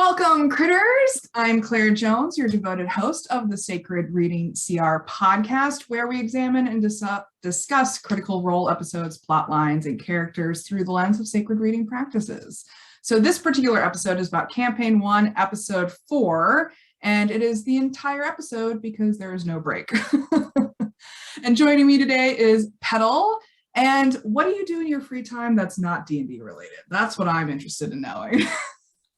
Welcome, critters! I'm Claire Jones, your devoted host of the Sacred Reading CR podcast, where we examine and discuss critical role episodes, plot lines, and characters through the lens of sacred reading practices. So this particular episode is about Campaign 1, Episode 4, and it is the entire episode because there is no break. And joining me today is Petall. And what do you do in your free time that's not D&D related? That's what I'm interested in knowing.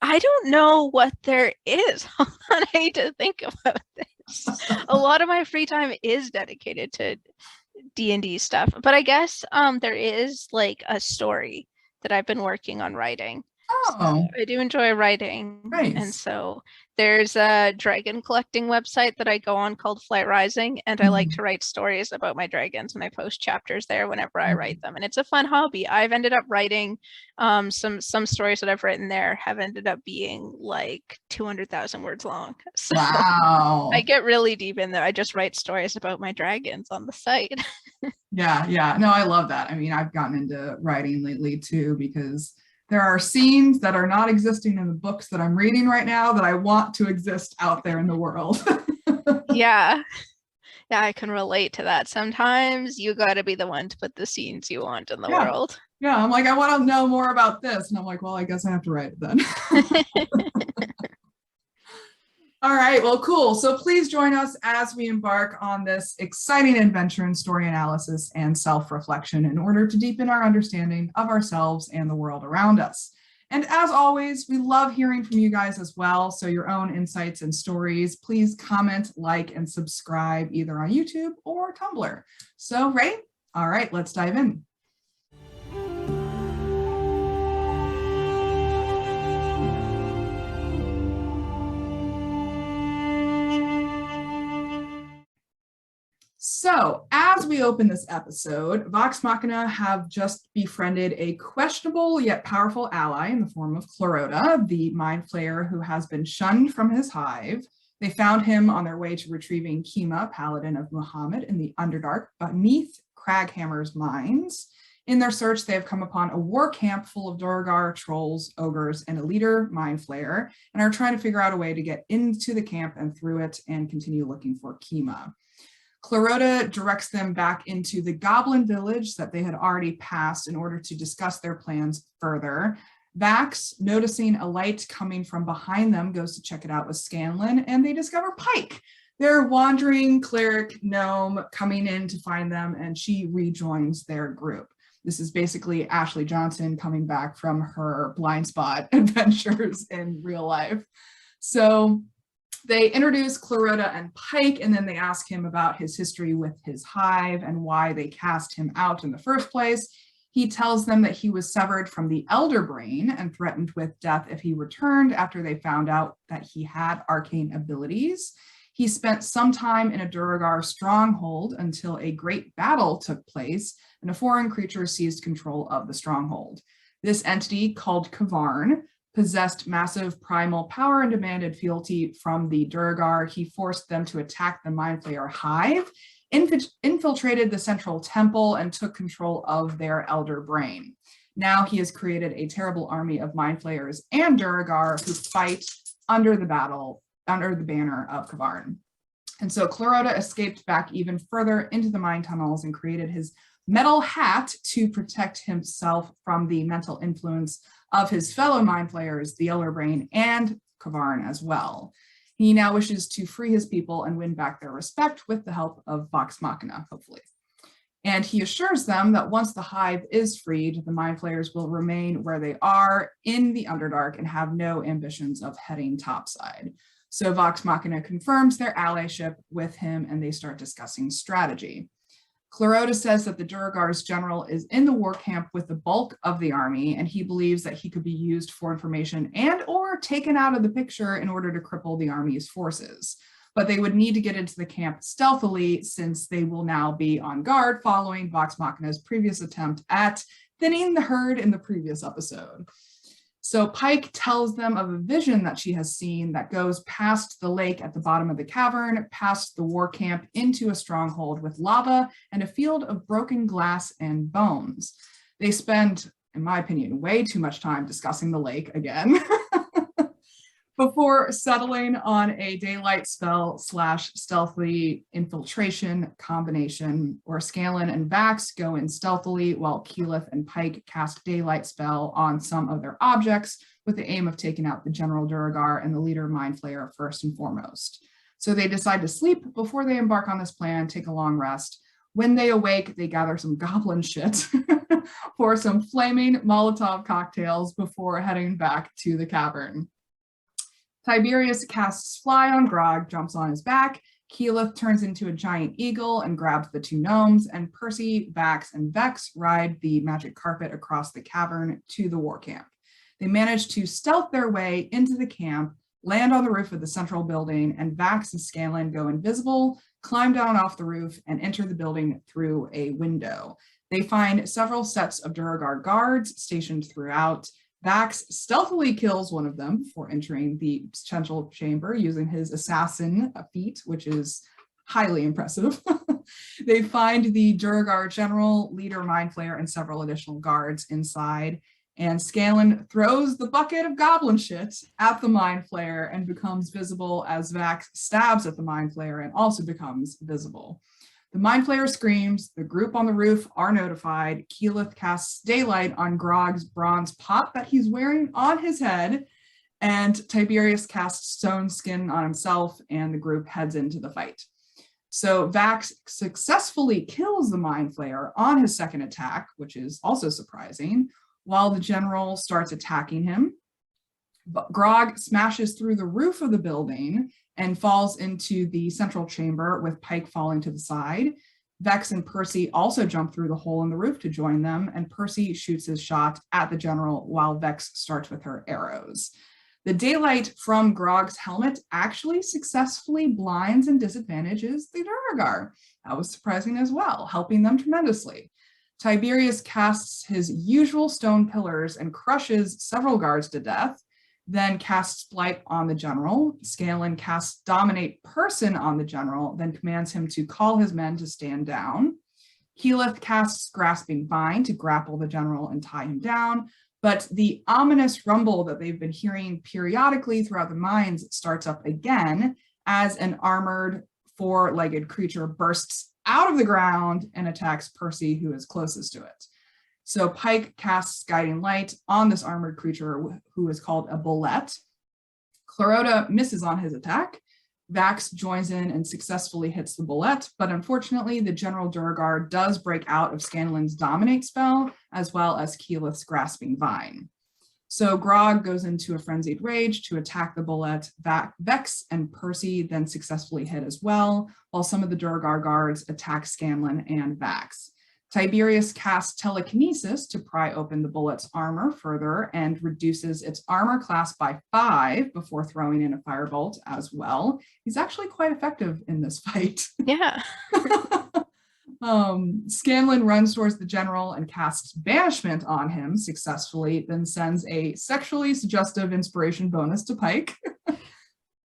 I don't know what there is. I need to think about this. A lot of my free time is dedicated to D&D stuff, but I guess there is like a story that I've been working on writing. Oh, so I do enjoy writing. Nice. And so there's a dragon collecting website that I go on called Flight Rising, and I like to write stories about my dragons, and I post chapters there whenever I write them, and it's a fun hobby. I've ended up writing some stories that I've written there have ended up being like 200,000 words long. So Wow. I get really deep in there. I just write stories about my dragons on the site. Yeah. No, I love that. I mean, I've gotten into writing lately too, because there are scenes that are not existing in the books that I'm reading right now that I want to exist out there in the world. Yeah, I can relate to that. Sometimes you got to be the one to put the scenes you want in the world. Yeah, I'm like, I want to know more about this. And I'm like, well, I guess I have to write it then. All right, well, cool. So please join us as we embark on this exciting adventure in story analysis and self-reflection in order to deepen our understanding of ourselves and the world around us. And as always, we love hearing from you guys as well. So your own insights and stories, please comment, like, and subscribe either on YouTube or Tumblr. So, ready? All right, let's dive in. So, as we open this episode, Vox Machina have just befriended a questionable yet powerful ally in the form of Clarota, the mind flayer who has been shunned from his hive. They found him on their way to retrieving Kima, paladin of Muhammad, in the Underdark beneath Craghammer's mines. In their search, they have come upon a war camp full of Duergar, trolls, ogres, and a leader, mind flayer, and are trying to figure out a way to get into the camp and through it and continue looking for Kima. Clarota directs them back into the goblin village that they had already passed in order to discuss their plans further. Vax, noticing a light coming from behind them, goes to check it out with Scanlan, and they discover Pike, their wandering cleric gnome, coming in to find them, and she rejoins their group. This is basically Ashley Johnson coming back from her blind spot adventures in real life. So they introduce Clarota and Pike, and then they ask him about his history with his hive and why they cast him out in the first place. He tells them that he was severed from the Elder Brain and threatened with death if he returned after they found out that he had arcane abilities. He spent some time in a Duergar stronghold until a great battle took place and a foreign creature seized control of the stronghold. This entity, called Kavarn, possessed massive primal power and demanded fealty from the Duergar. He forced them to attack the Mind Flayer hive, infiltrated the central temple, and took control of their Elder Brain. Now he has created a terrible army of Mind Flayers and Duergar who fight under the banner of Kavarn. And so Clarota escaped back even further into the mine tunnels and created his metal hat to protect himself from the mental influence of his fellow mind flayers, the Elder Brain, and Kavarn as well. He now wishes to free his people and win back their respect with the help of Vox Machina, hopefully. And he assures them that once the hive is freed, the mind flayers will remain where they are in the Underdark and have no ambitions of heading topside. So Vox Machina confirms their allyship with him, and they start discussing strategy. Clarota says that the Duergar's general is in the war camp with the bulk of the army, and he believes that he could be used for information and or taken out of the picture in order to cripple the army's forces. But they would need to get into the camp stealthily since they will now be on guard following Vox Machina's previous attempt at thinning the herd in the previous episode. So Pike tells them of a vision that she has seen that goes past the lake at the bottom of the cavern, past the war camp, into a stronghold with lava and a field of broken glass and bones. They spend, in my opinion, way too much time discussing the lake again. before settling on a daylight spell / stealthy infiltration combination, where Scanlan and Vax go in stealthily while Keyleth and Pike cast daylight spell on some of their objects with the aim of taking out the General Duergar and the leader Mind Flayer first and foremost. So they decide to sleep before they embark on this plan, take a long rest. When they awake, they gather some goblin shit for some flaming Molotov cocktails before heading back to the cavern. Tiberius casts Fly on Grog, jumps on his back. Keyleth turns into a giant eagle and grabs the two gnomes, and Percy, Vax, and Vex ride the magic carpet across the cavern to the war camp. They manage to stealth their way into the camp, land on the roof of the central building, and Vax and Scanlan go invisible, climb down off the roof, and enter the building through a window. They find several sets of Duergar guards stationed throughout. Vax stealthily kills one of them before entering the central chamber using his assassin feat, which is highly impressive. They find the Duergar general, leader Mind Flayer, and several additional guards inside. And Scanlan throws the bucket of goblin shit at the Mind Flayer and becomes visible as Vax stabs at the Mind Flayer and also becomes visible. The Mind Flayer screams, the group on the roof are notified. Keyleth casts daylight on Grog's bronze pot that he's wearing on his head, and Tiberius casts stone skin on himself, and the group heads into the fight. So Vax successfully kills the Mind Flayer on his second attack, which is also surprising, while the general starts attacking him. But Grog smashes through the roof of the building and falls into the central chamber, with Pike falling to the side. Vex and Percy also jump through the hole in the roof to join them, and Percy shoots his shot at the general while Vex starts with her arrows. The daylight from Grog's helmet actually successfully blinds and disadvantages the Duergar. That was surprising as well, helping them tremendously. Tiberius casts his usual stone pillars and crushes several guards to death, then casts Blight on the general. Scanlan casts Dominate Person on the general, then commands him to call his men to stand down. Keyleth casts Grasping Vine to grapple the general and tie him down, but the ominous rumble that they've been hearing periodically throughout the mines starts up again as an armored four-legged creature bursts out of the ground and attacks Percy, who is closest to it. So Pike casts Guiding Light on this armored creature who is called a bullet. Clarota misses on his attack. Vax joins in and successfully hits the bullet, but unfortunately the General Duergar does break out of Scanlan's Dominate spell, as well as Keyleth's Grasping Vine. So Grog goes into a frenzied rage to attack the bullet. Vex and Percy then successfully hit as well, while some of the Duergar guards attack Scanlan and Vax. Tiberius casts Telekinesis to pry open the bullet's armor further and reduces its armor class by 5 before throwing in a firebolt as well. He's actually quite effective in this fight. Yeah. Scanlan runs towards the general and casts Banishment on him successfully, then sends a sexually suggestive inspiration bonus to Pike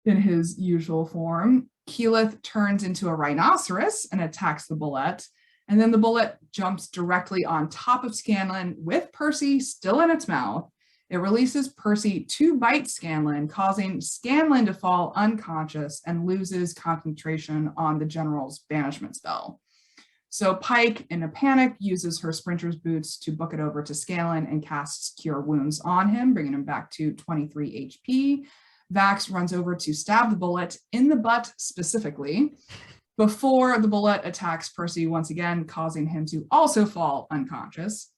in his usual form. Keyleth turns into a rhinoceros and attacks the bullet. And then the bullet jumps directly on top of Scanlan with Percy still in its mouth. It releases Percy to bite Scanlan, causing Scanlan to fall unconscious and loses concentration on the general's banishment spell. So Pike, in a panic, uses her sprinter's boots to book it over to Scanlan and casts Cure Wounds on him, bringing him back to 23 HP. Vax runs over to stab the bullet in the butt specifically, before the bullet attacks Percy once again, causing him to also fall unconscious.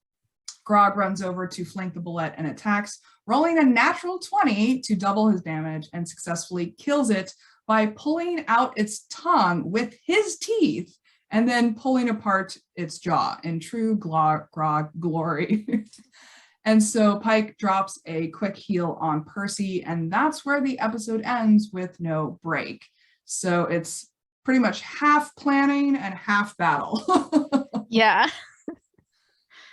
Grog runs over to flank the bullet and attacks, rolling a natural 20 to double his damage, and successfully kills it by pulling out its tongue with his teeth and then pulling apart its jaw in true Grog glory. And so Pike drops a quick heal on Percy, and that's where the episode ends with no break. So it's pretty much half planning and half battle. Yeah.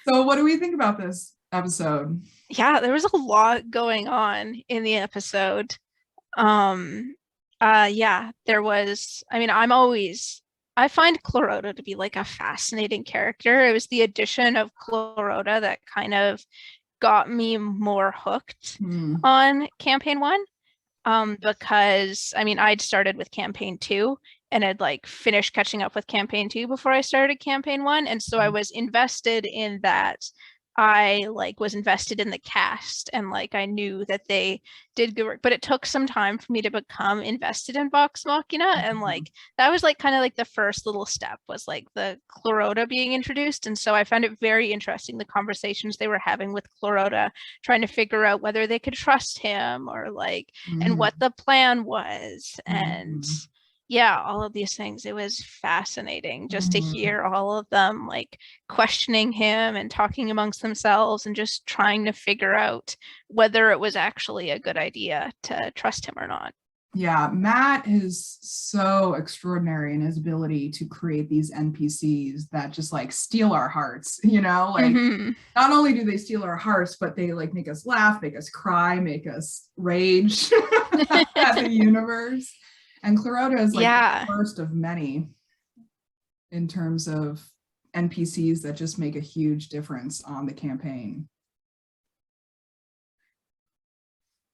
So what do we think about this episode? Yeah, there was a lot going on in the episode. Yeah, there was, I mean, I find Clarota to be like a fascinating character. It was the addition of Clarota that kind of got me more hooked on campaign 1. Because I mean, I'd started with campaign 2 and I'd like finished catching up with campaign 2 before I started campaign 1, and so I was invested in that. I like was invested in the cast, and like I knew that they did good work, but it took some time for me to become invested in Vox Machina, and like that was like kind of like the first little step was like the Clarota being introduced, and so I found it very interesting the conversations they were having with Clarota, trying to figure out whether they could trust him or like and what the plan was, and yeah, all of these things. It was fascinating just to hear all of them like questioning him and talking amongst themselves and just trying to figure out whether it was actually a good idea to trust him or not. Yeah, Matt is so extraordinary in his ability to create these NPCs that just like steal our hearts, you know, like not only do they steal our hearts, but they like make us laugh, make us cry, make us rage at the universe. And Clarota is like the first of many in terms of NPCs that just make a huge difference on the campaign.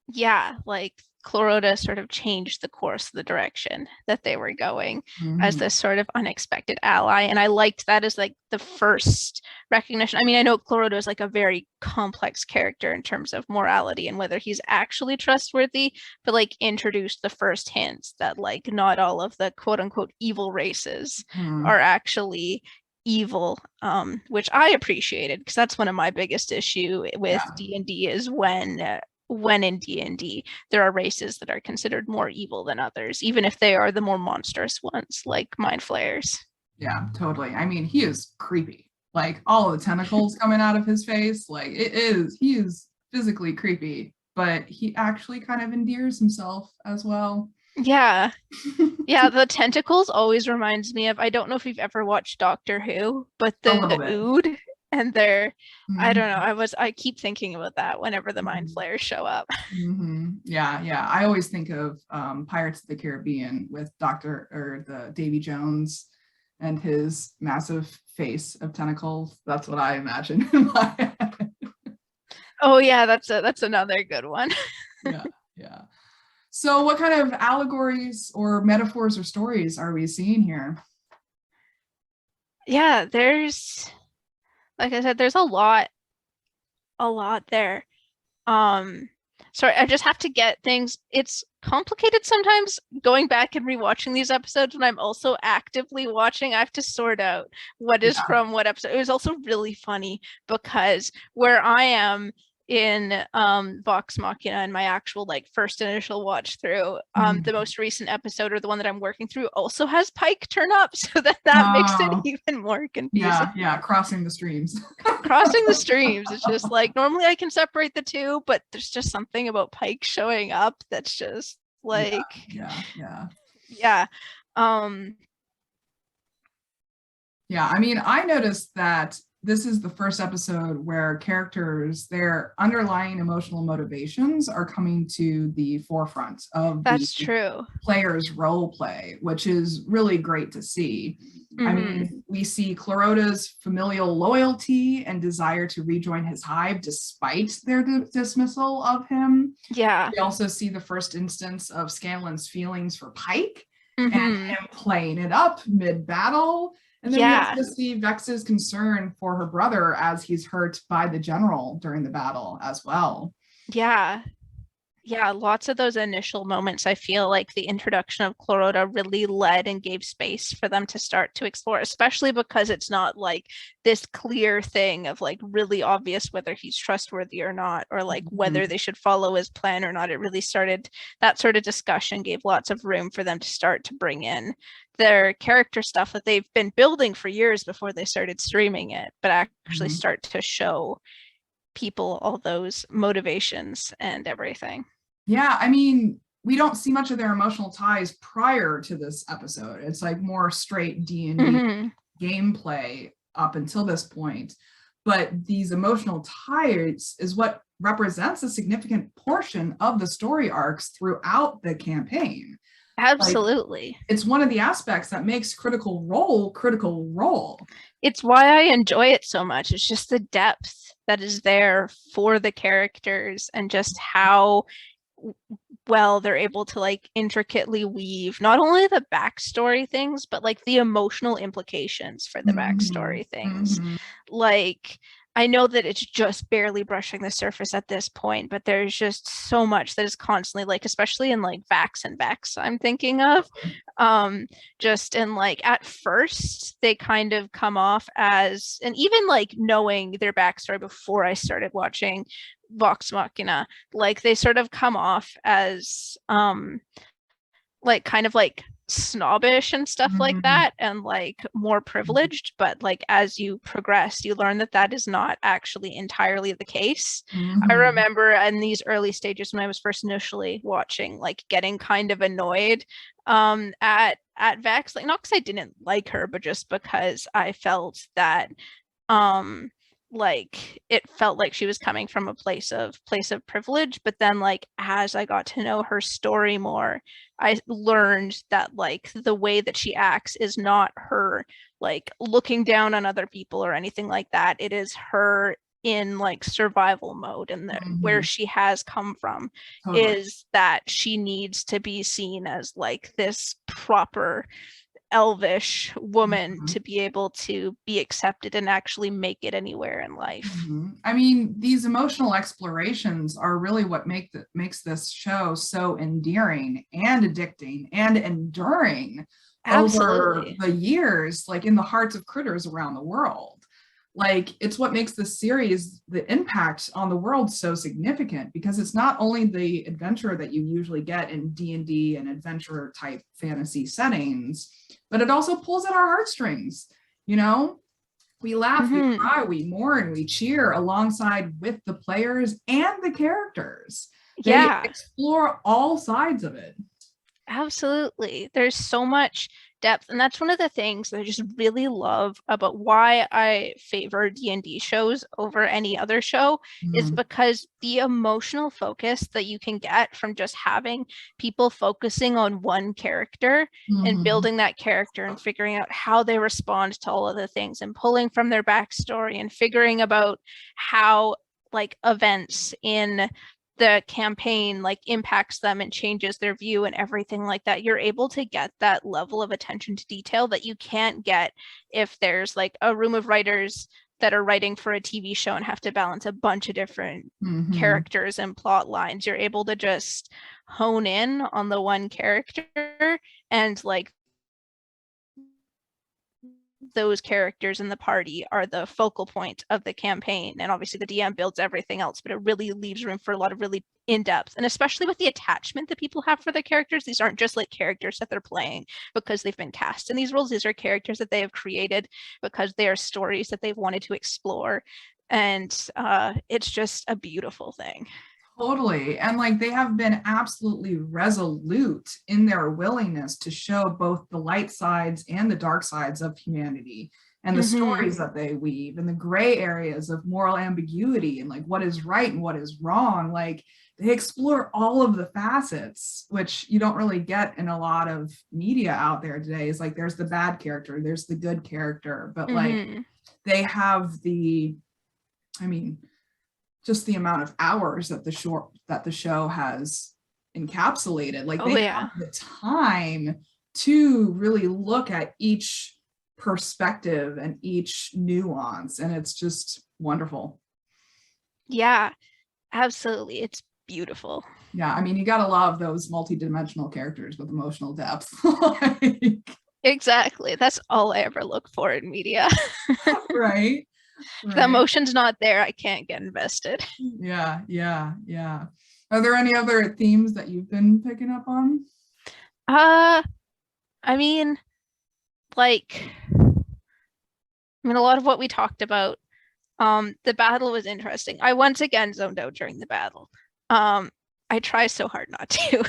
Yeah, like Clarota sort of changed the course of the direction that they were going as this sort of unexpected ally. And I liked that as like the first recognition. I mean, I know Clarota is like a very complex character in terms of morality and whether he's actually trustworthy, but like introduced the first hints that like not all of the quote unquote evil races are actually evil, which I appreciated because that's one of my biggest issue with D&D is when in D&D there are races that are considered more evil than others, even if they are the more monstrous ones like mind flayers. Yeah, totally. I mean, he is creepy. Like all the tentacles coming out of his face, like he is physically creepy, but he actually kind of endears himself as well. Yeah. Yeah, the tentacles always reminds me of, I don't know if you've ever watched Doctor Who, but the Ood and they're I don't know, I keep thinking about that whenever the mind flayers show up. Yeah, I always think of Pirates of the Caribbean with the Davy Jones and his massive face of tentacles. That's what I imagine in my head. Oh yeah, that's another good one. Yeah. So what kind of allegories or metaphors or stories are we seeing here? Yeah, there's, like I said, there's a lot there. Sorry, I just have to get things. It's complicated sometimes going back and rewatching these episodes when I'm also actively watching. I have to sort out what is from what episode. It was also really funny because where I am in Vox Machina and my actual like first initial watch through, the most recent episode or the one that I'm working through also has Pike turn up, so that makes it even more confusing. Yeah, crossing the streams. Crossing the streams. It's just like normally I can separate the two, but there's just something about Pike showing up that's just like yeah. I mean, I noticed that this is the first episode where characters, their underlying emotional motivations are coming to the forefront of true. Players' role play, which is really great to see. I mean, we see Clarota's familial loyalty and desire to rejoin his hive despite their dismissal of him. Yeah. We also see the first instance of Scanlan's feelings for Pike and him playing it up mid-battle. And then we also see Vex's concern for her brother as he's hurt by the general during the battle as well. Yeah, lots of those initial moments, I feel like the introduction of Clarota really led and gave space for them to start to explore, especially because it's not like this clear thing of like really obvious whether he's trustworthy or not, or like whether they should follow his plan or not. It really started, that sort of discussion gave lots of room for them to start to bring in their character stuff that they've been building for years before they started streaming it, but actually start to show people all those motivations and everything. Yeah, I mean, we don't see much of their emotional ties prior to this episode. It's like more straight D&D gameplay up until this point. But these emotional ties is what represents a significant portion of the story arcs throughout the campaign. Absolutely. Like, it's one of the aspects that makes Critical Role. It's why I enjoy it so much. It's just the depth that is there for the characters and just how well they're able to like intricately weave not only the backstory things, but like the emotional implications for the backstory things. Like, I know that it's just barely brushing the surface at this point, but there's just so much that is constantly like, especially in like Vax and Vex, I'm thinking of. Just in like at first they kind of come off as, and even like knowing their backstory before I started watching Vox Machina, like they sort of come off as like kind of like snobbish and stuff like that, and like more privileged, but like as you progress you learn that that is not actually entirely the case. I remember in these early stages when I was first initially watching, like getting kind of annoyed at Vex, like not because I didn't like her, but just because I felt that like it felt like she was coming from a place of privilege. But then like as I got to know her story more, I learned that like the way that she acts is not her like looking down on other people or anything like that. It is her in like survival mode, and where she has come from is that she needs to be seen as like this proper elvish woman to be able to be accepted and actually make it anywhere in life. I mean, these emotional explorations are really what makes this show so endearing and addicting and enduring over the years, like in the hearts of critters around the world. Like, it's what makes the series, the impact on the world, so significant, because it's not only the adventure that you usually get in D&D and adventure type fantasy settings, but it also pulls at our heartstrings. You know, we laugh, we cry, we mourn, we cheer alongside with the players and the characters. They explore all sides of it. Absolutely. There's so much depth, and that's one of the things that I just really love about why I favor D&D shows over any other show, is because the emotional focus that you can get from just having people focusing on one character and building that character and figuring out how they respond to all of the things and pulling from their backstory and figuring about how like events in the campaign like impacts them and changes their view and everything like that. You're able to get that level of attention to detail that you can't get if there's like a room of writers that are writing for a TV show and have to balance a bunch of different characters and plot lines. You're able to just hone in on the one character, and like those characters in the party are the focal point of the campaign. And obviously the DM builds everything else, but it really leaves room for a lot of really in-depth, and especially with the attachment that people have for the characters. These aren't just like characters that they're playing because they've been cast in these roles. These are characters that they have created because they are stories that they've wanted to explore. And it's just a beautiful thing. Totally. And like, they have been absolutely resolute in their willingness to show both the light sides and the dark sides of humanity, and the stories that they weave, and the gray areas of moral ambiguity, and like what is right and what is wrong. Like, they explore all of the facets, which you don't really get in a lot of media out there today. Is like, there's the bad character, there's the good character, but like they have the, I mean, just the amount of hours that the show has encapsulated. Like, they have the time to really look at each perspective and each nuance, and it's just wonderful. Yeah, absolutely. It's beautiful. Yeah, I mean, you gotta love those multi-dimensional characters with emotional depth. Like, exactly. That's all I ever look for in media. Right. If the emotion's not there, I can't get invested. Yeah. Are there any other themes that you've been picking up on? I mean, like, a lot of what we talked about. The battle was interesting. I once again zoned out during the battle. I try so hard not to,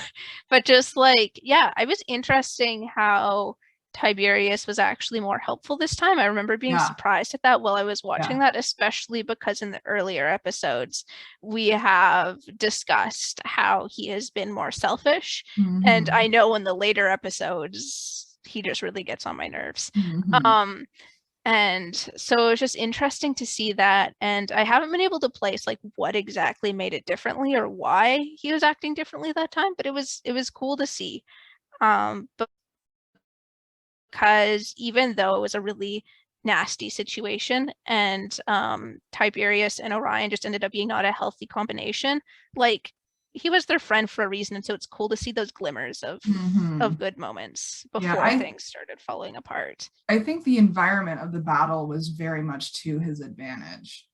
but just like, yeah, it was interesting how Tiberius was actually more helpful this time. I remember being surprised at that while I was watching that, especially because in the earlier episodes, we have discussed how he has been more selfish. And I know in the later episodes, he just really gets on my nerves. And so it was just interesting to see that. And I haven't been able to place like what exactly made it differently or why he was acting differently that time, but it was cool to see. But because even though it was a really nasty situation and Tiberius and Orion just ended up being not a healthy combination, like he was their friend for a reason. And so it's cool to see those glimmers of good moments before things started falling apart. I think the environment of the battle was very much to his advantage.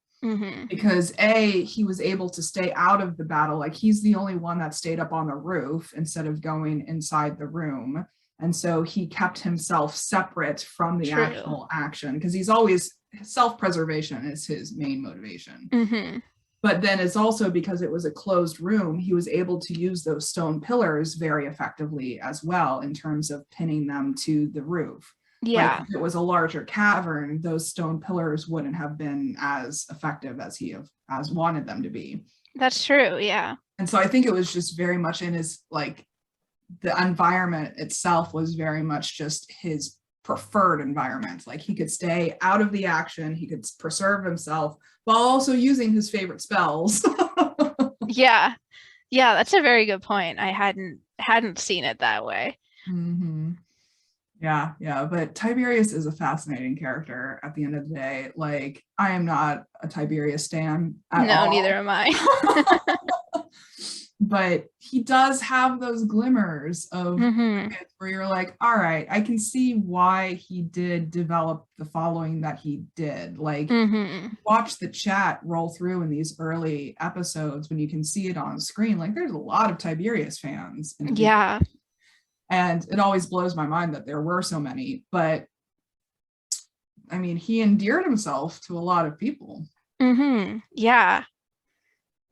Because he was able to stay out of the battle. Like he's the only one that stayed up on the roof instead of going inside the room. And so he kept himself separate from the actual action, because he's always, self-preservation is his main motivation. But then it's also because it was a closed room, he was able to use those stone pillars very effectively as well in terms of pinning them to the roof. Yeah. Like if it was a larger cavern, those stone pillars wouldn't have been as effective as he as wanted them to be. That's true, yeah. And so I think it was just very much in his, like, the environment itself was very much just his preferred environment. Like he could stay out of the action, he could preserve himself while also using his favorite spells. Yeah, that's a very good point. I hadn't seen it that way. Yeah, but Tiberius is a fascinating character at the end of the day. Like, I am not a Tiberius stan at all. No, neither am I. But he does have those glimmers of where you're like, all right, I can see why he did develop the following that he did. Like, watch the chat roll through in these early episodes when you can see it on screen. Like, there's a lot of Tiberius fans. Yeah. And it always blows my mind that there were so many. But, I mean, he endeared himself to a lot of people. Yeah.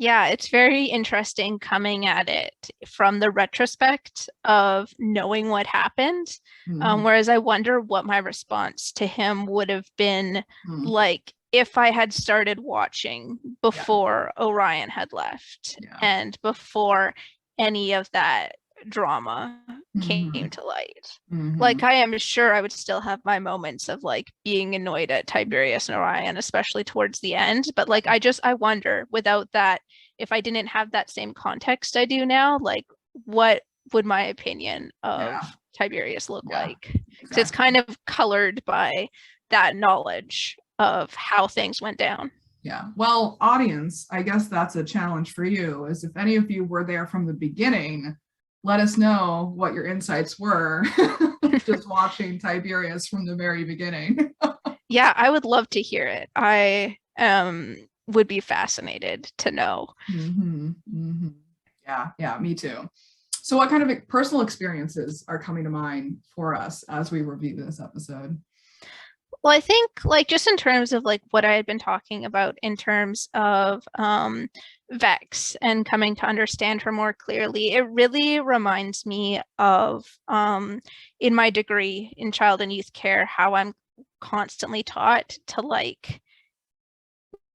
Yeah, it's very interesting coming at it from the retrospect of knowing what happened. Whereas I wonder what my response to him would have been like if I had started watching before Orion had left and before any of that drama came to light. Like, I am sure I would still have my moments of like being annoyed at Tiberius and Orion, especially towards the end. But like, I wonder, without that, if I didn't have that same context I do now, like what would my opinion of Tiberius look like? Because it's kind of colored by that knowledge of how things went down. Yeah. Well, audience, I guess that's a challenge for you, is if any of you were there from the beginning, let us know what your insights were just watching Tiberius from the very beginning. Yeah, I would love to hear it. I would be fascinated to know. Yeah, me too. So what kind of personal experiences are coming to mind for us as we review this episode? Well, I think like just in terms of like what I had been talking about in terms of Vex and coming to understand her more clearly, it really reminds me of in my degree in child and youth care, how I'm constantly taught to like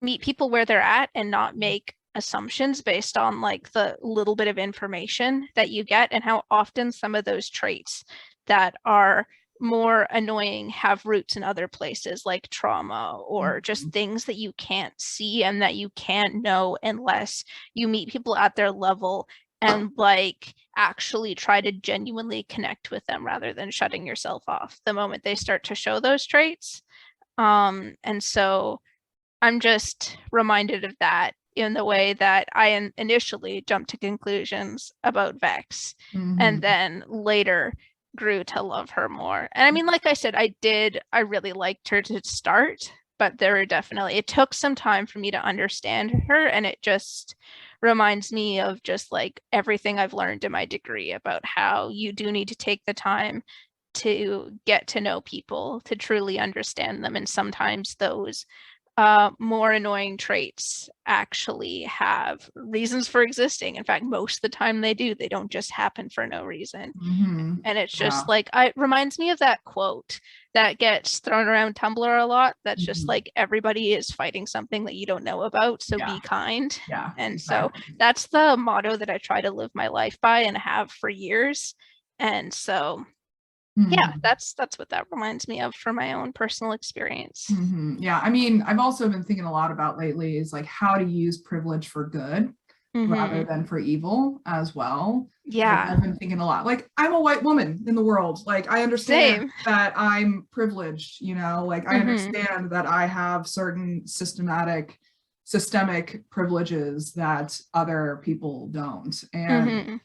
meet people where they're at and not make assumptions based on like the little bit of information that you get, and how often some of those traits that are more annoying have roots in other places like trauma or just things that you can't see and that you can't know unless you meet people at their level and like actually try to genuinely connect with them rather than shutting yourself off the moment they start to show those traits. And so I'm just reminded of that in the way that I initially jumped to conclusions about Vex and then later grew to love her more. And I mean, like I said, I really liked her to start, but it took some time for me to understand her, and it just reminds me of just like everything I've learned in my degree about how you do need to take the time to get to know people, to truly understand them, and sometimes those more annoying traits actually have reasons for existing. In fact, most of the time they do. They don't just happen for no reason. And it's just like, it reminds me of that quote that gets thrown around Tumblr a lot. That's just like, everybody is fighting something that you don't know about, so be kind. And so that's the motto that I try to live my life by and have for years. And so Yeah, Mhm. that's what that reminds me of from my own personal experience. Yeah, I mean, I've also been thinking a lot about lately is like how to use privilege for good rather than for evil as well. Like Yeah, I've been thinking a lot. Like I'm a white woman in the world. Like I understand same. that I'm privileged, like I Hmm. understand that I have certain systemic privileges that other people don't. And Hmm.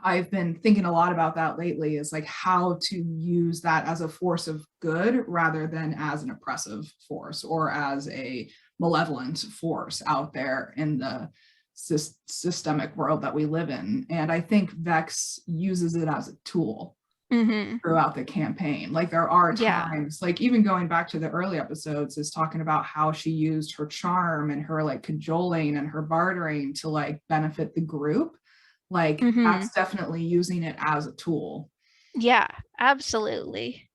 I've been thinking a lot about that lately is like how to use that as a force of good rather than as an oppressive force or as a malevolent force out there in the systemic world that we live in. And I think Vex uses it as a tool Hmm. throughout the campaign. Like there are Yeah. times, like even going back to the early episodes, is talking about how she used her charm and her like cajoling and her bartering to like benefit the group. Like Hmm. that's definitely using it as a tool. Yeah, absolutely.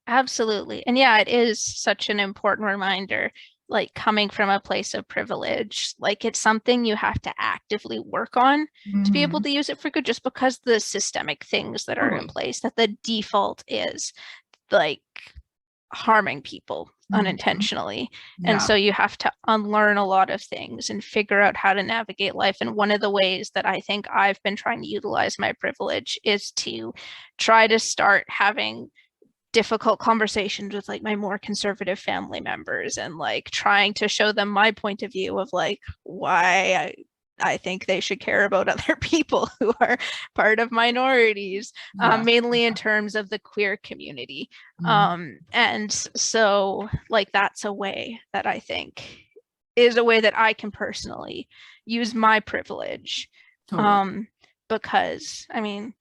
Absolutely. And yeah, it is such an important reminder, like coming from a place of privilege, like it's something you have to actively work on to be able Mm-hmm. to use it for good, just because the systemic things that are in Totally. place, that the default is like harming people Mm-hmm. unintentionally. And Yeah. so you have to unlearn a lot of things and figure out how to navigate life. And one of the ways that I think I've been trying to utilize my privilege is to try to start having difficult conversations with like my more conservative family members and like trying to show them my point of view of like why I think they should care about other people who are part of minorities, Yes. mainly in terms of the queer community. Mm-hmm. And so, like, that's a way that I think is a way that I can personally use my privilege. Totally. Um, because, I mean,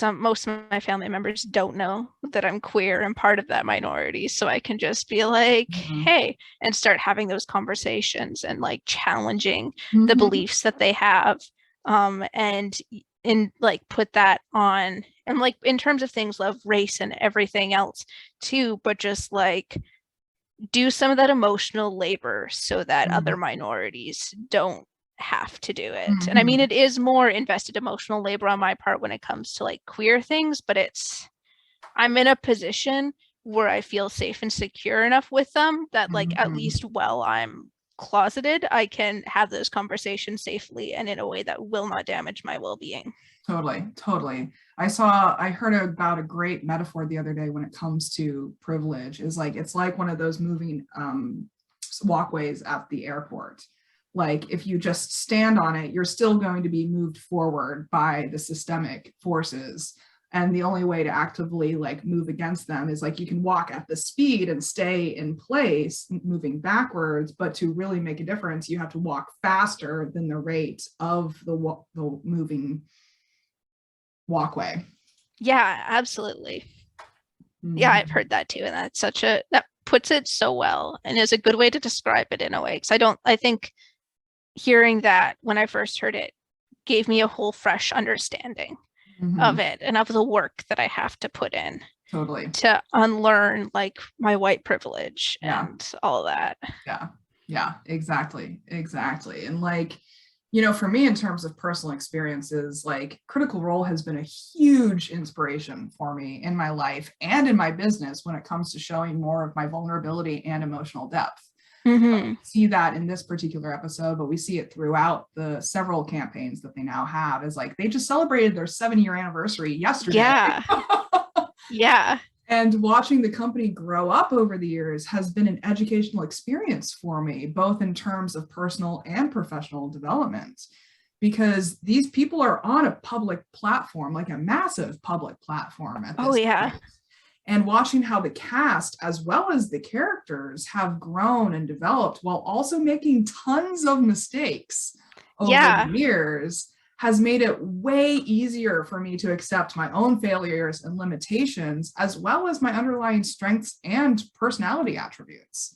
most of my family members don't know that I'm queer and part of that minority. So I can just be like, Mm-hmm. hey, and start having those conversations and like challenging the Mm-hmm. beliefs that they have. And in like put that on and like in terms of things of race and everything else too, but just like do some of that emotional labor so that other minorities don't have to do it. And I mean, Mm-hmm. it is more invested emotional labor on my part when it comes to like queer things, but I'm in a position where I feel safe and secure enough with them that like at Mm-hmm. least while I'm closeted, I can have those conversations safely and in a way that will not damage my well-being. Totally, totally. I heard about a great metaphor the other day when it comes to privilege is like, it's like one of those moving walkways at the airport. Like if you just stand on it, you're still going to be moved forward by the systemic forces. And the only way to actively like move against them is like you can walk at the speed and stay in place, moving backwards. But to really make a difference, you have to walk faster than the rate of the moving walkway. Yeah, absolutely. Yeah, I've Mm-hmm. heard that too. And that puts it so well and is a good way to describe it in a way. Because I think hearing that when I first heard it gave me a whole fresh understanding Mm-hmm. of it and of the work that I have to put in Totally. to unlearn like my white privilege Yeah. and all that. Yeah. Yeah. Exactly. Exactly. And like, for me, in terms of personal experiences, like Critical Role has been a huge inspiration for me in my life and in my business when it comes to showing more of my vulnerability and emotional depth. Mm-hmm. See that in this particular episode, but we see it throughout the several campaigns that they now have. Is like they just celebrated their 7-year anniversary yesterday. Yeah. Yeah. And watching the company grow up over the years has been an educational experience for me, both in terms of personal and professional development, because these people are on a public platform, like a massive public platform at Oh, this yeah. point. And watching how the cast, as well as the characters, have grown and developed while also making tons of mistakes over the Yeah. years has made it way easier for me to accept my own failures and limitations, as well as my underlying strengths and personality attributes.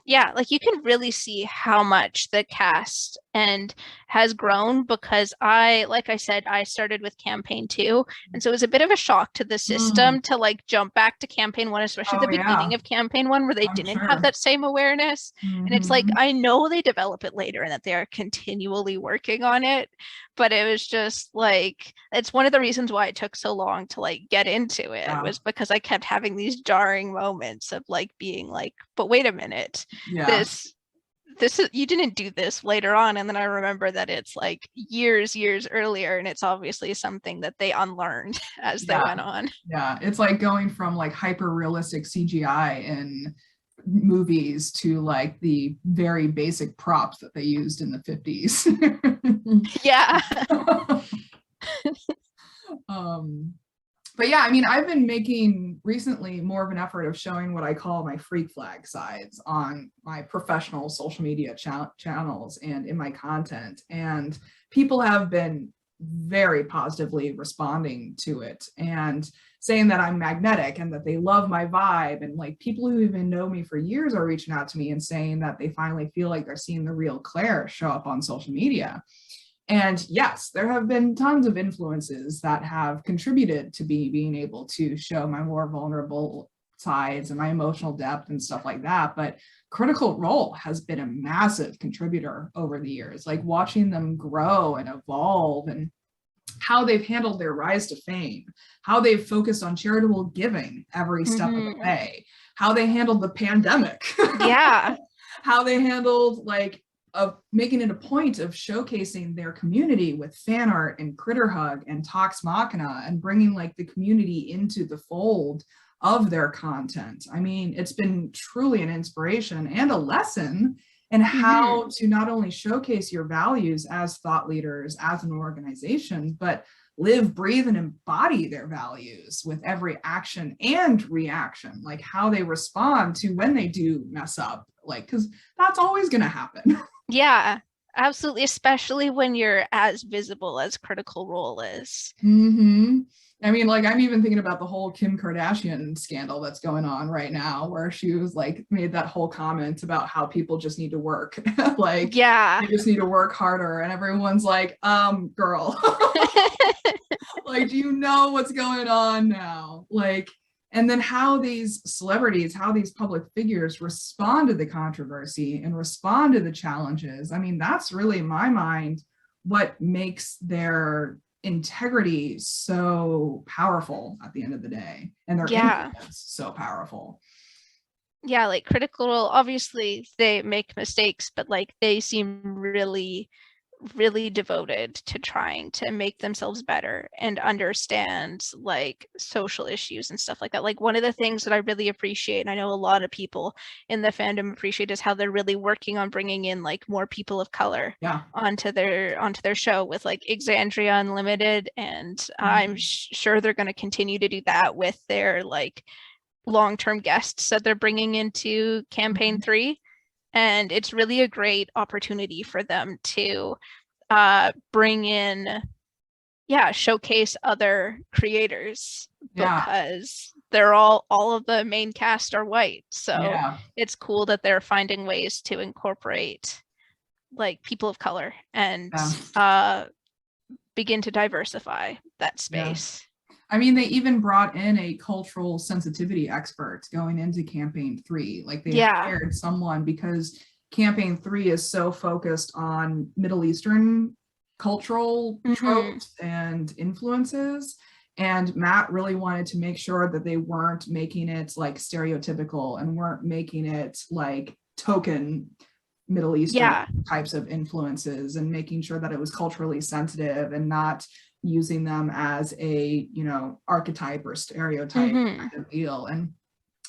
Yeah, like you can really see how much the cast and has grown because like I said, I started with campaign 2, and so it was a bit of a shock to the Mm. system to like jump back to campaign 1, especially Oh the yeah, beginning of campaign 1 where they I'm didn't have sure. that same awareness. And it's like, Hmm. I know they develop it later and that they are continually working on it, but it was just like, it's one of the reasons why it took so long to like get into it, Yeah, was because I kept having these jarring moments of like being like, but wait a minute, yeah, this this is, you didn't do this later on. And then I remember that it's like years earlier, and it's obviously something that they unlearned as they yeah, went on. yeah. It's like going from like hyper realistic CGI in movies to like the very basic props that they used in the 50s. Yeah. um, but yeah, I mean, I've been making recently more of an effort of showing what I call my freak flag sides on my professional social media channels and in my content. And people have been very positively responding to it and saying that I'm magnetic and that they love my vibe. And like people who even know me for years are reaching out to me and saying that they finally feel like they're seeing the real Claire show up on social media. And yes, there have been tons of influences that have contributed to me being able to show my more vulnerable sides and my emotional depth and stuff like that. But Critical Role has been a massive contributor over the years, like watching them grow and evolve and how they've handled their rise to fame, how they've focused on charitable giving every step of the way, how they handled the pandemic. Yeah. How they handled like of making it a point of showcasing their community with fan art and critter hug and Tox Machina and bringing like the community into the fold of their content. I mean, it's been truly an inspiration and a lesson in how to not only showcase your values as thought leaders, as an organization, but live, breathe, and embody their values with every action and reaction, like how they respond to when they do mess up, like, because that's always going to happen. Yeah, absolutely. Especially when you're as visible as Critical Role is. Mm-hmm. I mean, like, I'm even thinking about the whole Kim Kardashian scandal that's going on right now, where she was like, made that whole comment about how people just need to work. Like, Yeah. they just need to work harder. And everyone's like, girl, like, do you know what's going on now? Like, and then how these celebrities, how these public figures respond to the controversy and respond to the challenges. I mean, that's really, in my mind, what makes their integrity so powerful at the end of the day, and their influence so powerful. Yeah, like Critical Role, obviously they make mistakes, but like they seem really devoted to trying to make themselves better and understand like social issues and stuff like that. Like one of the things that I really appreciate, and I know a lot of people in the fandom appreciate, is how they're really working on bringing in like more people of color onto their show with like Exandria Unlimited, and I'm sure they're going to continue to do that with their like long-term guests that they're bringing into campaign 3. And it's really a great opportunity for them to bring in, showcase other creators, because they're all of the main cast are white. So it's cool that they're finding ways to incorporate like people of color and begin to diversify that space. I mean, they even brought in a cultural sensitivity expert going into campaign 3. Like they hired someone because campaign 3 is so focused on Middle Eastern cultural tropes and influences. And Matt really wanted to make sure that they weren't making it like stereotypical and weren't making it like token Middle Eastern types of influences, and making sure that it was culturally sensitive and not using them as a, you know, archetype or stereotype kind of deal. And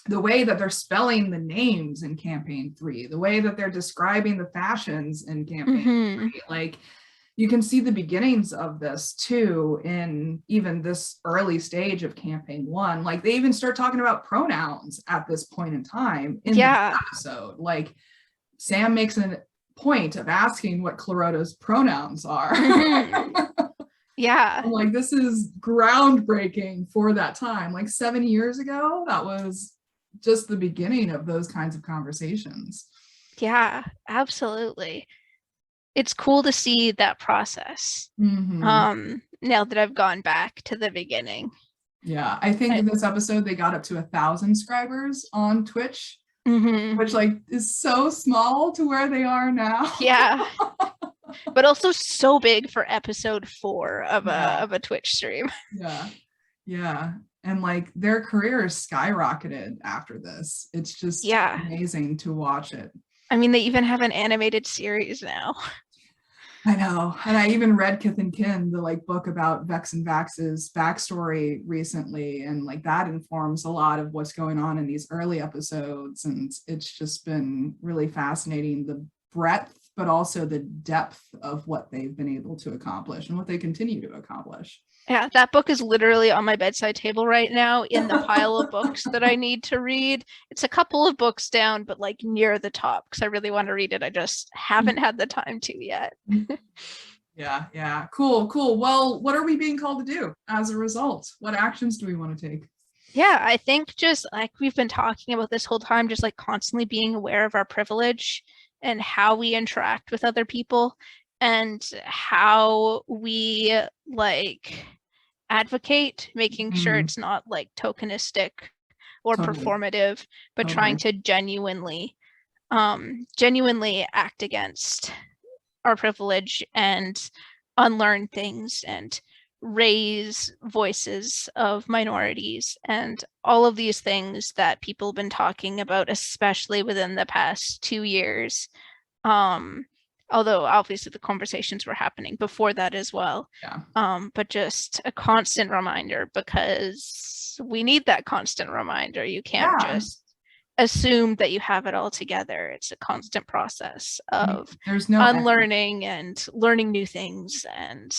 the way that they're spelling the names in campaign 3, the way that they're describing the fashions in campaign 3, like you can see the beginnings of this too in even this early stage of campaign 1. Like they even start talking about pronouns at this point in time in this episode. Like Sam makes a point of asking what Clarota's pronouns are. I'm like, this is groundbreaking for that time. Like 7 years ago, that was just the beginning of those kinds of conversations. Yeah, absolutely. It's cool to see that process. Now that I've gone back to the beginning. Yeah, I think in this episode they got up to 1,000 subscribers on Twitch, which like is so small to where they are now. Yeah. But also so big for episode 4 of a Twitch stream. Yeah. And like their careers skyrocketed after this. It's just amazing to watch it. I mean, they even have an animated series now. I know. And I even read Kith and Kin, the like book about Vex and Vax's backstory recently. And like that informs a lot of what's going on in these early episodes. And it's just been really fascinating, the breadth, but also the depth of what they've been able to accomplish and what they continue to accomplish. Yeah, that book is literally on my bedside table right now in the pile of books that I need to read. It's a couple of books down, but like near the top because I really want to read it. I just haven't had the time to yet. Yeah. Cool. Well, what are we being called to do as a result? What actions do we want to take? Yeah, I think just like we've been talking about this whole time, just like constantly being aware of our privilege and how we interact with other people and how we like advocate, making sure it's not like tokenistic or performative, but trying to genuinely act against our privilege and unlearn things and raise voices of minorities and all of these things that people have been talking about, especially within the past 2 years. Although obviously the conversations were happening before that as well. But just a constant reminder, because we need that constant reminder. You can't just assume that you have it all together. It's a constant process of unlearning and learning new things and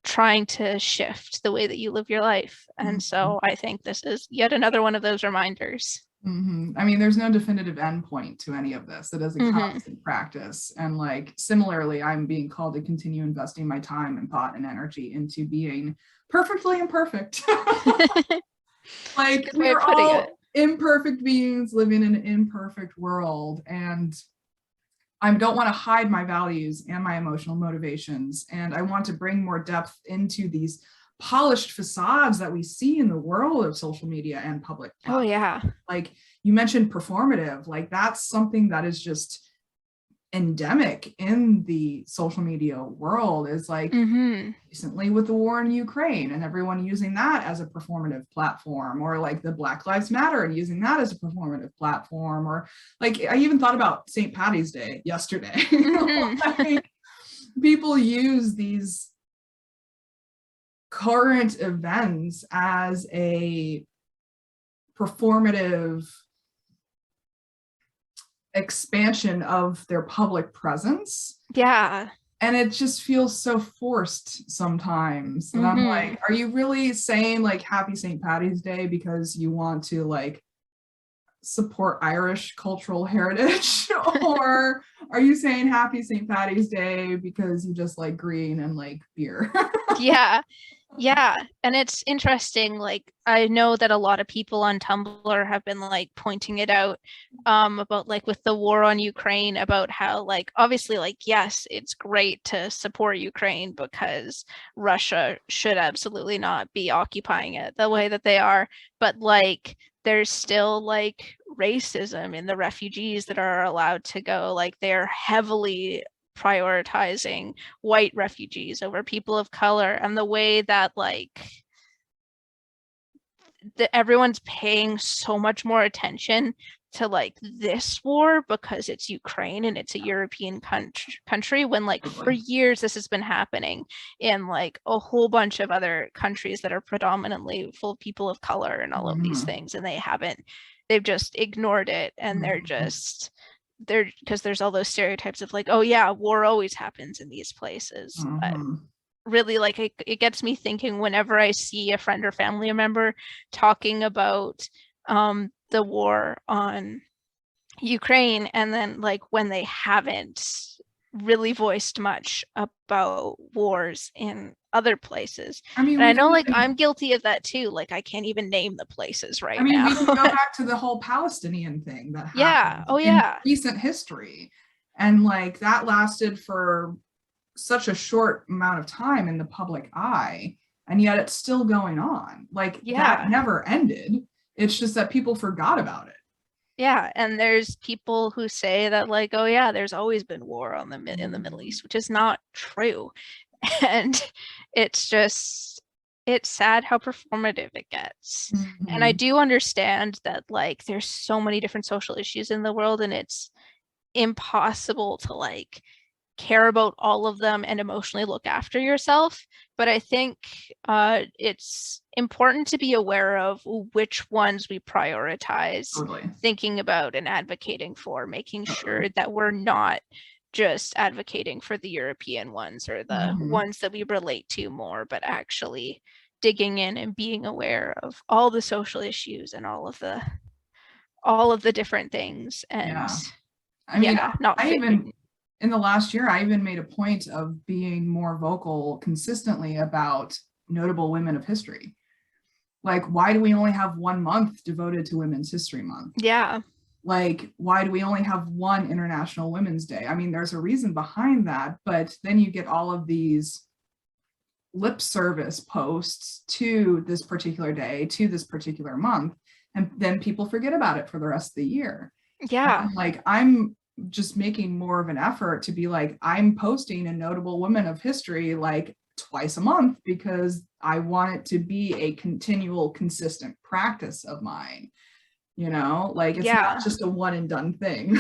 trying to shift the way that you live your life. And so I think this is yet another one of those reminders. I mean, there's no definitive endpoint to any of this. It is a constant practice. And like, similarly, I'm being called to continue investing my time and thought and energy into being perfectly imperfect. Like, we're all imperfect beings living in an imperfect world. And I don't want to hide my values and my emotional motivations. And I want to bring more depth into these polished facades that we see in the world of social media and public platforms. Oh yeah. Like you mentioned performative, like that's something that is just endemic in the social media world, is like recently with the war in Ukraine and everyone using that as a performative platform, or like the Black Lives Matter and using that as a performative platform, or like I even thought about St. Patty's Day yesterday. Like, people use these current events as a performative expansion of their public presence. Yeah. And it just feels so forced sometimes. And I'm like, are you really saying like happy St. Patty's Day because you want to like support Irish cultural heritage? Or are you saying happy St. Patty's Day because you just like green and like beer? Yeah. And it's interesting. Like, I know that a lot of people on Tumblr have been like pointing it out about like with the war on Ukraine, about how like, obviously, like, yes, it's great to support Ukraine because Russia should absolutely not be occupying it the way that they are. But like, there's still like racism in the refugees that are allowed to go. Like, they're heavily prioritizing white refugees over people of color, and the way that like everyone's paying so much more attention to like this war because it's Ukraine and it's a European country, when like for years this has been happening in like a whole bunch of other countries that are predominantly full of people of color and all of these things, and they've just ignored it, and they're because there's all those stereotypes of like, oh yeah, war always happens in these places. But really, like, it gets me thinking whenever I see a friend or family member talking about the war on Ukraine, and then like when they haven't really voiced much about wars in other places. I mean, And I know like I'm guilty of that too. Like I can't even name the places right now. we can go back to the whole Palestinian thing that happened in recent history. And like that lasted for such a short amount of time in the public eye. And yet it's still going on. Like that never ended. It's just that people forgot about it. Yeah, and there's people who say that like, oh yeah, there's always been war in the Middle East, which is not true. And it's sad how performative it gets. And I do understand that like there's so many different social issues in the world, and it's impossible to like care about all of them and emotionally look after yourself. But I think it's important to be aware of which ones we prioritize thinking about and advocating for, making sure that we're not just advocating for the European ones or the ones that we relate to more, but actually digging in and being aware of all the social issues and all of the different things. And in the last year, I even made a point of being more vocal consistently about notable women of history. Like, why do we only have 1 month devoted to Women's History Month? Yeah. Like, why do we only have one International Women's Day? I mean, there's a reason behind that, but then you get all of these lip service posts to this particular day, to this particular month, and then people forget about it for the rest of the year. Yeah. Like, I'm just making more of an effort to be like, I'm posting a notable woman of history like twice a month because I want it to be a continual, consistent practice of mine. You know, like it's not just a one and done thing.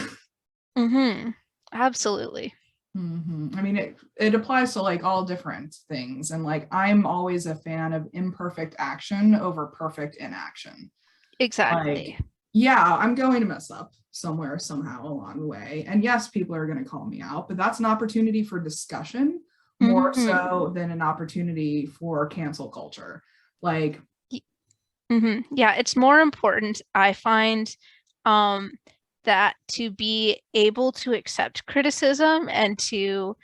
Absolutely. I mean, it applies to like all different things. And like, I'm always a fan of imperfect action over perfect inaction. Exactly. Like, I'm going to mess up somewhere, somehow along the way. And yes, people are going to call me out, but that's an opportunity for discussion more so than an opportunity for cancel culture. Like, yeah, it's more important, I find, that to be able to accept criticism and to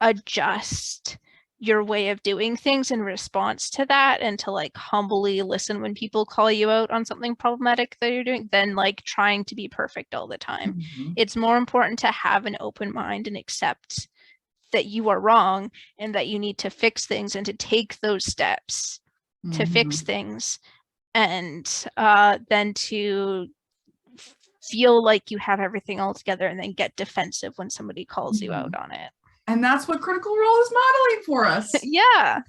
adjust your way of doing things in response to that, and to like humbly listen when people call you out on something problematic that you're doing, than like trying to be perfect all the time. It's more important to have an open mind and accept that you are wrong and that you need to fix things and to take those steps to fix things, and then to feel like you have everything all together and then get defensive when somebody calls you out on it. And that's what Critical Role is modeling for us. Yeah.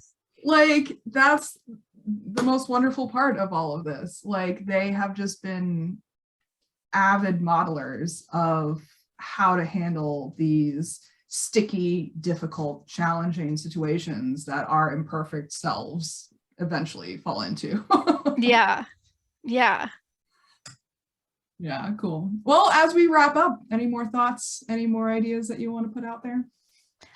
Like, that's the most wonderful part of all of this. Like, they have just been avid modelers of how to handle these sticky, difficult, challenging situations that our imperfect selves eventually fall into. Yeah, cool. Well, as we wrap up, any more thoughts, any more ideas that you want to put out there?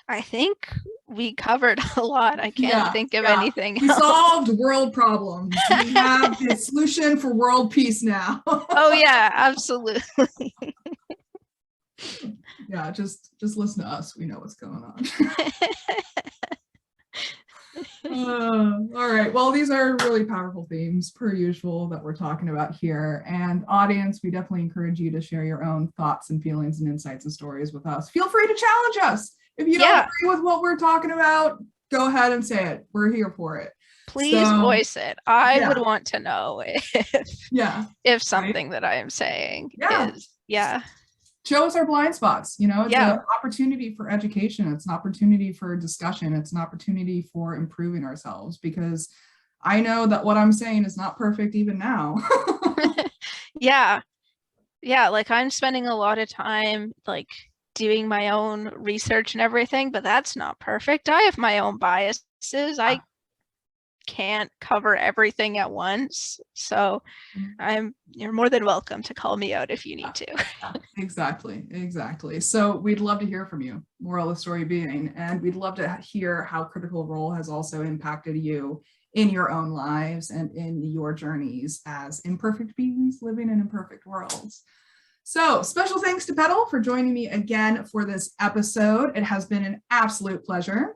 I think we covered a lot. I can't think of anything we else. Solved world problems. We have the solution for world peace now. Oh yeah, absolutely. Yeah, just listen to us. We know what's going on. All right. Well, these are really powerful themes, per usual, that we're talking about here. And audience, we definitely encourage you to share your own thoughts and feelings and insights and stories with us. Feel free to challenge us. If you don't agree with what we're talking about, go ahead and say it. We're here for it. Please voice it. I would want to know if something that I am saying is show us our blind spots. You know, it's an opportunity for education. It's an opportunity for discussion. It's an opportunity for improving ourselves, because I know that what I'm saying is not perfect even now. Yeah, like I'm spending a lot of time like doing my own research and everything, but that's not perfect. I have my own biases. I can't cover everything at once. So you're more than welcome to call me out if you need to. Exactly. So we'd love to hear from you, moral of the story being, and we'd love to hear how Critical Role has also impacted you in your own lives and in your journeys as imperfect beings living in imperfect worlds. So special thanks to Petall for joining me again for this episode. It has been an absolute pleasure.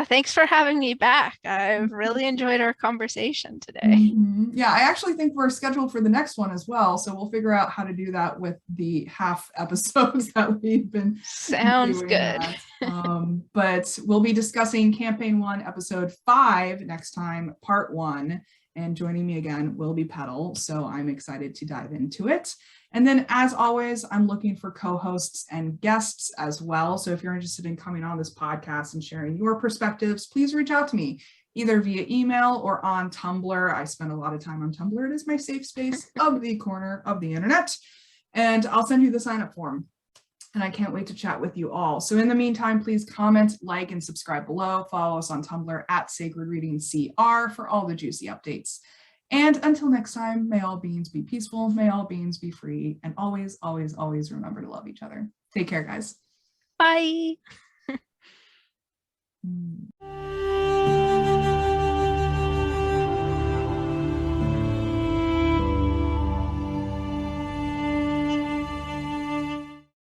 Thanks for having me back. I've really enjoyed our conversation today. Yeah, I actually think we're scheduled for the next one as well. So we'll figure out how to do that with the half episodes that we've been Sounds doing good. But we'll be discussing Campaign 1, Episode 5 next time, Part 1. And joining me again will be Petall. So I'm excited to dive into it. And then, as always, I'm looking for co-hosts and guests as well. So if you're interested in coming on this podcast and sharing your perspectives, please reach out to me, either via email or on Tumblr. I spend a lot of time on Tumblr. It is my safe space of the corner of the internet. And I'll send you the sign-up form. And I can't wait to chat with you all. So in the meantime, please comment, like, and subscribe below. Follow us on Tumblr at Sacred Reading CR for all the juicy updates. And until next time, may all beings be peaceful, may all beings be free, and always, always, always remember to love each other. Take care, guys. Bye.